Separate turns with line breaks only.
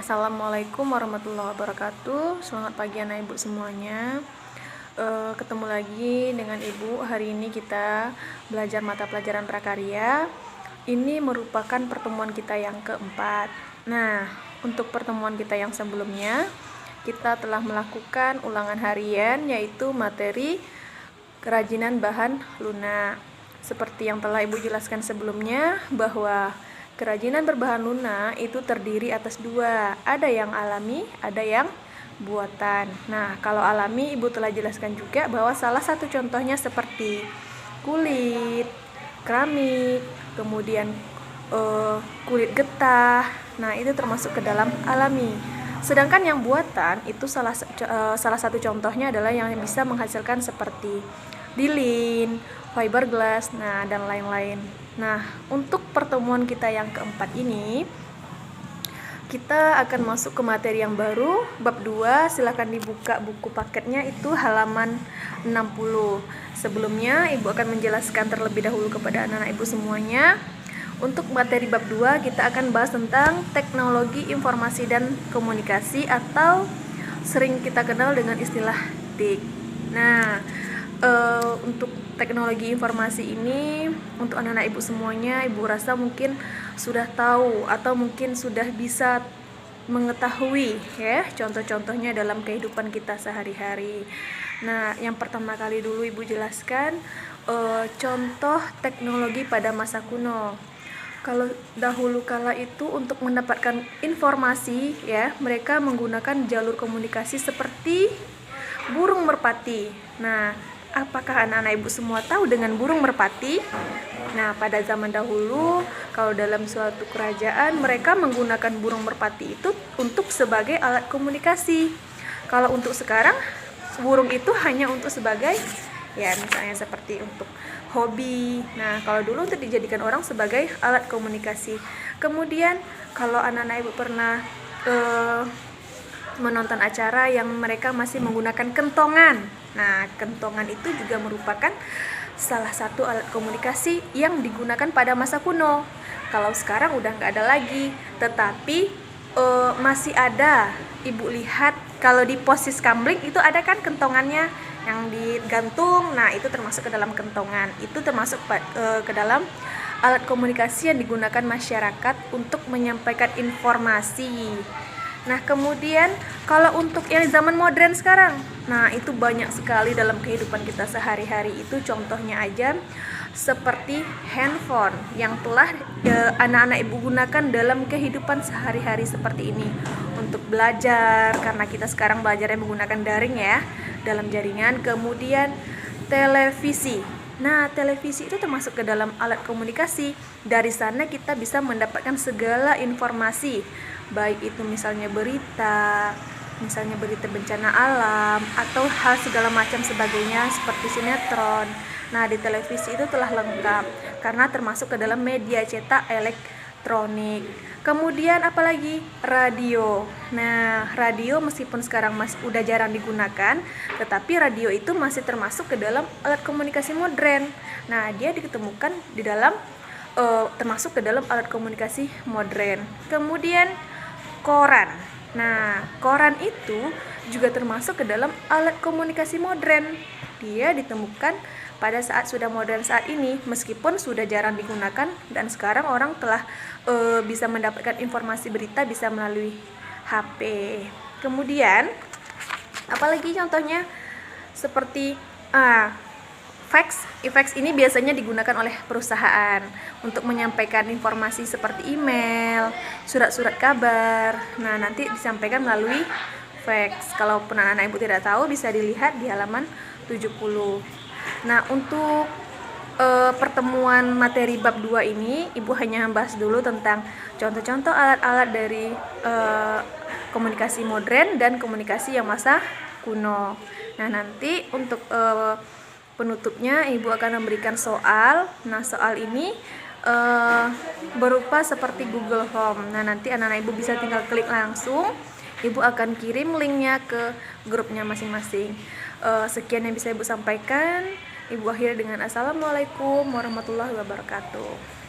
Assalamualaikum warahmatullahi wabarakatuh. Selamat pagi anak ibu semuanya. Ketemu lagi dengan ibu. Hari ini kita belajar mata pelajaran prakarya. Ini merupakan pertemuan kita yang keempat. Nah, untuk pertemuan kita yang sebelumnya, kita telah melakukan ulangan harian, yaitu materi kerajinan bahan lunak. Seperti yang telah ibu jelaskan sebelumnya, bahwa kerajinan berbahan lunak itu terdiri atas dua, ada yang alami, ada yang buatan. Nah, kalau alami ibu telah jelaskan juga bahwa salah satu contohnya seperti kulit, keramik, kemudian kulit getah. Nah, itu termasuk ke dalam alami. Sedangkan yang buatan itu salah satu contohnya adalah yang bisa menghasilkan seperti lilin, fiberglass, nah dan lain-lain. Nah, untuk pertemuan kita yang keempat ini, kita akan masuk ke materi yang baru, bab 2. Silakan dibuka buku paketnya, itu halaman 60. Sebelumnya, ibu akan menjelaskan terlebih dahulu kepada anak-anak ibu semuanya. Untuk materi bab 2, kita akan bahas tentang teknologi informasi dan komunikasi, atau sering kita kenal dengan istilah TIK. Nah, untuk teknologi informasi ini, untuk anak-anak ibu semuanya, ibu rasa mungkin sudah tahu atau mungkin sudah bisa mengetahui ya contoh-contohnya dalam kehidupan kita sehari-hari. Nah, yang pertama kali dulu ibu jelaskan contoh teknologi pada masa kuno. Kalau dahulu kala itu untuk mendapatkan informasi ya, mereka menggunakan jalur komunikasi seperti burung merpati. Nah, apakah anak-anak ibu semua tahu dengan burung merpati? Nah, pada zaman dahulu, kalau dalam suatu kerajaan, mereka menggunakan burung merpati itu untuk sebagai alat komunikasi. Kalau untuk sekarang, burung itu hanya untuk sebagai, ya misalnya seperti untuk hobi. Nah, kalau dulu untuk dijadikan orang sebagai alat komunikasi. Kemudian, kalau anak-anak ibu pernah menonton acara yang mereka masih menggunakan kentongan. Nah, kentongan itu juga merupakan salah satu alat komunikasi yang digunakan pada masa kuno. Kalau sekarang udah nggak ada lagi, tetapi masih ada. Ibu lihat kalau di pos Siskamling itu ada kan kentongannya yang digantung. Nah, itu termasuk ke dalam kentongan. Itu termasuk ke dalam alat komunikasi yang digunakan masyarakat untuk menyampaikan informasi. Nah, kemudian kalau untuk yang zaman modern sekarang, nah itu banyak sekali dalam kehidupan kita sehari-hari. Itu contohnya aja seperti handphone yang telah anak-anak ibu gunakan dalam kehidupan sehari-hari seperti ini untuk belajar, karena kita sekarang belajarnya menggunakan daring ya, dalam jaringan. Kemudian televisi. Nah, televisi itu termasuk ke dalam alat komunikasi. Dari sana kita bisa mendapatkan segala informasi, baik itu misalnya berita bencana alam, atau hal segala macam sebagainya seperti sinetron. Nah, di televisi itu telah lengkap karena termasuk ke dalam media cetak elektronik. Kemudian apalagi radio. Nah, radio meskipun sekarang udah jarang digunakan, tetapi radio itu masih termasuk ke dalam alat komunikasi modern. Nah, dia ditemukan di dalam termasuk ke dalam alat komunikasi modern. Kemudian koran. Nah, koran itu juga termasuk ke dalam alat komunikasi modern. Dia ditemukan pada saat sudah modern saat ini, meskipun sudah jarang digunakan, dan sekarang orang telah bisa mendapatkan informasi berita bisa melalui HP. Kemudian apalagi contohnya seperti fax. Fax ini biasanya digunakan oleh perusahaan untuk menyampaikan informasi seperti email, surat-surat kabar. Nah, nanti disampaikan melalui fax. Kalau anak-anak ibu tidak tahu, bisa dilihat di halaman 70. Nah, untuk pertemuan materi bab 2 ini, ibu hanya membahas dulu tentang contoh-contoh alat-alat dari komunikasi modern dan komunikasi yang masa kuno. Nah, nanti untuk penutupnya ibu akan memberikan soal. Nah, soal ini berupa seperti Google Form. Nah, nanti anak-anak ibu bisa tinggal klik langsung. Ibu akan kirim linknya ke grupnya masing-masing. Sekian yang bisa ibu sampaikan. Ibu akhiri dengan Assalamualaikum warahmatullahi wabarakatuh.